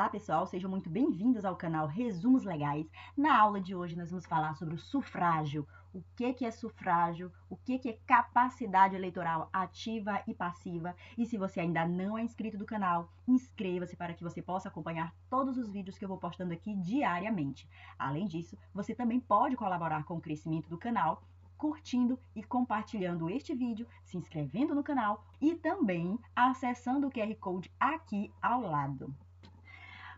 Olá pessoal, sejam muito bem-vindos ao canal Resumos Legais. Na aula de hoje nós vamos falar sobre o sufrágio. O que é sufrágio, o que é capacidade eleitoral ativa e passiva. E se você ainda não é inscrito do canal, inscreva-se para que você possa acompanhar todos os vídeos que eu vou postando aqui diariamente. Além disso, você também pode colaborar com o crescimento do canal curtindo e compartilhando este vídeo, se inscrevendo no canal e também acessando o QR Code aqui ao lado.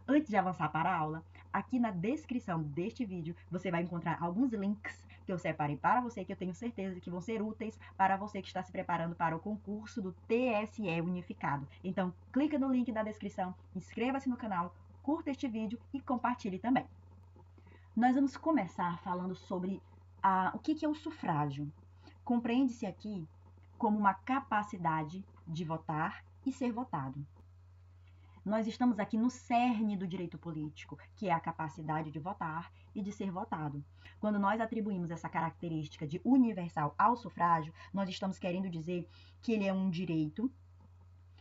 Antes de avançar para a aula, aqui na descrição deste vídeo você vai encontrar alguns links que eu separei para você, que eu tenho certeza que vão ser úteis para você que está se preparando para o concurso do TSE Unificado. Então, clica no link da descrição, inscreva-se no canal, curta este vídeo e compartilhe também. Nós vamos começar falando sobre o que é o sufrágio. Compreende-se aqui como uma capacidade de votar e ser votado. Nós estamos aqui no cerne do direito político, que é a capacidade de votar e de ser votado. Quando nós atribuímos essa característica de universal ao sufrágio, nós estamos querendo dizer que ele é um direito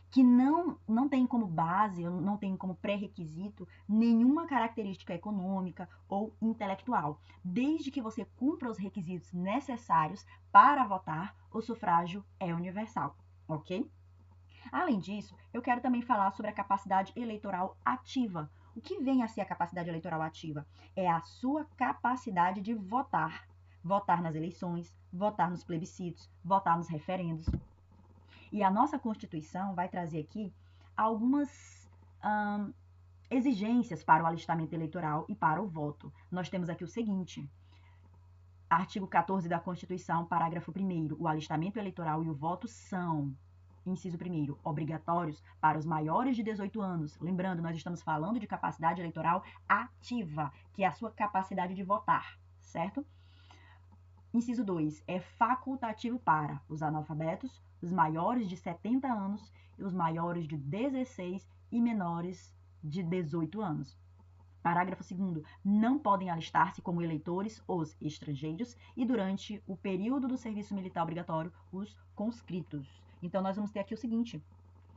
que não tem como base, não tem como pré-requisito nenhuma característica econômica ou intelectual. Desde que você cumpra os requisitos necessários para votar, o sufrágio é universal, ok? Além disso, eu quero também falar sobre a capacidade eleitoral ativa. O que vem a ser a capacidade eleitoral ativa? É a sua capacidade de votar. Votar nas eleições, votar nos plebiscitos, votar nos referendos. E a nossa Constituição vai trazer aqui algumas exigências para o alistamento eleitoral e para o voto. Nós temos aqui o seguinte: artigo 14 da Constituição, parágrafo 1º, o alistamento eleitoral e o voto são, inciso 1º, obrigatórios para os maiores de 18 anos. Lembrando, nós estamos falando de capacidade eleitoral ativa, que é a sua capacidade de votar, certo? Inciso 2, é facultativo para os analfabetos, os maiores de 70 anos e os maiores de 16 e menores de 18 anos. Parágrafo 2º, não podem alistar-se como eleitores os estrangeiros e durante o período do serviço militar obrigatório os conscritos. Então nós vamos ter aqui o seguinte: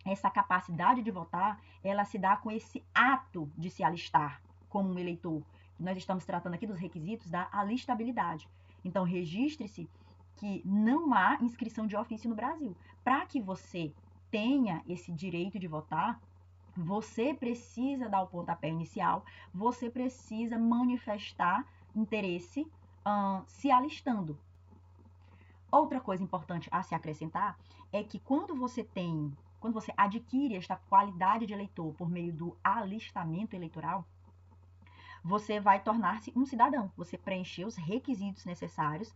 essa capacidade de votar, ela se dá com esse ato de se alistar como um eleitor. Nós estamos tratando aqui dos requisitos da alistabilidade. Então, registre-se que não há inscrição de ofício no Brasil. Para que você tenha esse direito de votar, você precisa dar o pontapé inicial, você precisa manifestar interesse se alistando. Outra coisa importante a se acrescentar é que quando você adquire esta qualidade de eleitor por meio do alistamento eleitoral, você vai tornar-se um cidadão. Você preencheu os requisitos necessários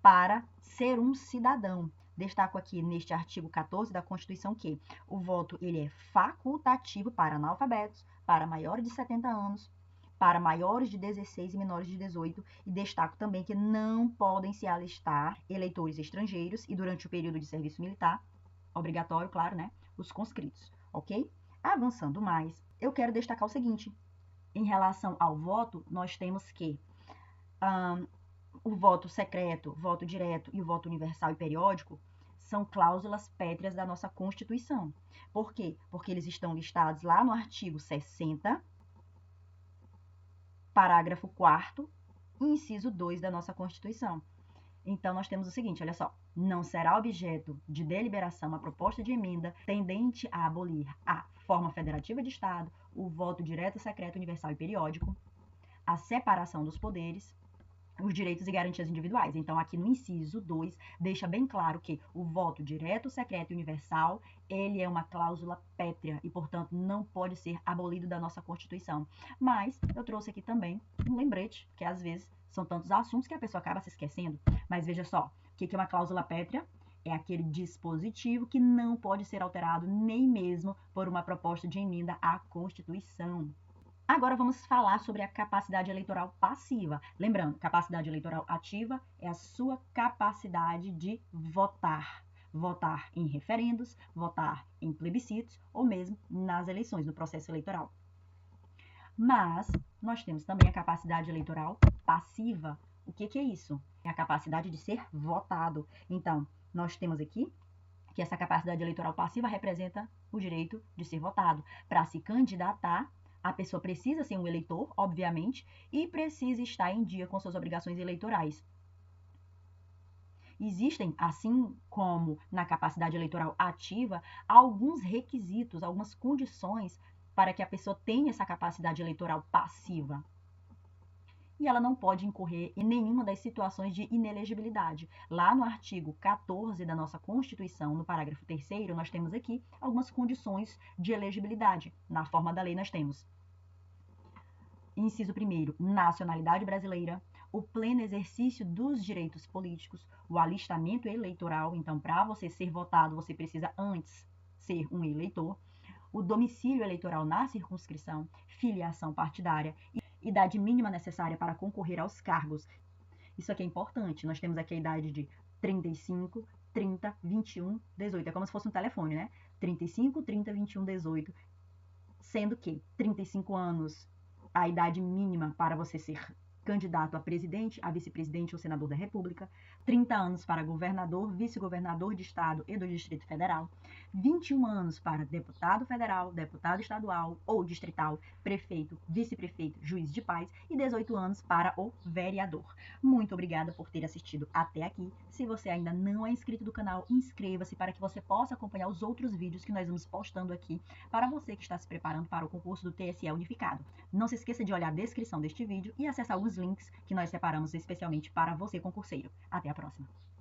para ser um cidadão. Destaco aqui neste artigo 14 da Constituição que o voto ele é facultativo para analfabetos, para maiores de 70 anos, para maiores de 16 e menores de 18, e destaco também que não podem se alistar eleitores estrangeiros e durante o período de serviço militar, obrigatório, claro, né, os conscritos, ok? Avançando mais, eu quero destacar o seguinte: em relação ao voto, nós temos que o voto secreto, voto direto e o voto universal e periódico são cláusulas pétreas da nossa Constituição. Por quê? Porque eles estão listados lá no artigo 60, parágrafo 4º, inciso 2 da nossa Constituição. Então, nós temos o seguinte, olha só: não será objeto de deliberação a proposta de emenda tendente a abolir a forma federativa de Estado, o voto direto, secreto, universal e periódico, a separação dos poderes, os direitos e garantias individuais. Então, aqui no inciso 2, deixa bem claro que o voto direto, secreto e universal, ele é uma cláusula pétrea e, portanto, não pode ser abolido da nossa Constituição. Mas eu trouxe aqui também um lembrete, que às vezes são tantos assuntos que a pessoa acaba se esquecendo. Mas veja só, o que é uma cláusula pétrea? É aquele dispositivo que não pode ser alterado nem mesmo por uma proposta de emenda à Constituição. Agora vamos falar sobre a capacidade eleitoral passiva. Lembrando, capacidade eleitoral ativa é a sua capacidade de votar. Votar em referendos, votar em plebiscitos ou mesmo nas eleições, no processo eleitoral. Mas nós temos também a capacidade eleitoral passiva. O que é isso? É a capacidade de ser votado. Então, nós temos aqui que essa capacidade eleitoral passiva representa o direito de ser votado. Para se candidatar, A pessoa precisa ser um eleitor, obviamente, e precisa estar em dia com suas obrigações eleitorais. Existem, assim como na capacidade eleitoral ativa, alguns requisitos, algumas condições para que a pessoa tenha essa capacidade eleitoral passiva. E ela não pode incorrer em nenhuma das situações de inelegibilidade. Lá no artigo 14 da nossa Constituição, no parágrafo 3º, nós temos aqui algumas condições de elegibilidade. Na forma da lei, nós temos: inciso 1º, nacionalidade brasileira, o pleno exercício dos direitos políticos, o alistamento eleitoral. Então, para você ser votado, você precisa antes ser um eleitor, o domicílio eleitoral na circunscrição, filiação partidária, idade mínima necessária para concorrer aos cargos. Isso aqui é importante. Nós temos aqui a idade de 35, 30, 21, 18. É como se fosse um telefone, né? 35, 30, 21, 18. Sendo que 35 anos, a idade mínima para você ser candidato a presidente, a vice-presidente ou senador da República, 30 anos para governador, vice-governador de estado e do Distrito Federal, 21 anos para deputado federal, deputado estadual ou distrital, prefeito, vice-prefeito, juiz de paz e 18 anos para o vereador. Muito obrigada por ter assistido até aqui. Se você ainda não é inscrito do canal, inscreva-se para que você possa acompanhar os outros vídeos que nós vamos postando aqui para você que está se preparando para o concurso do TSE Unificado. Não se esqueça de olhar a descrição deste vídeo e acessar alguns links que nós separamos especialmente para você, concurseiro. Até a próxima!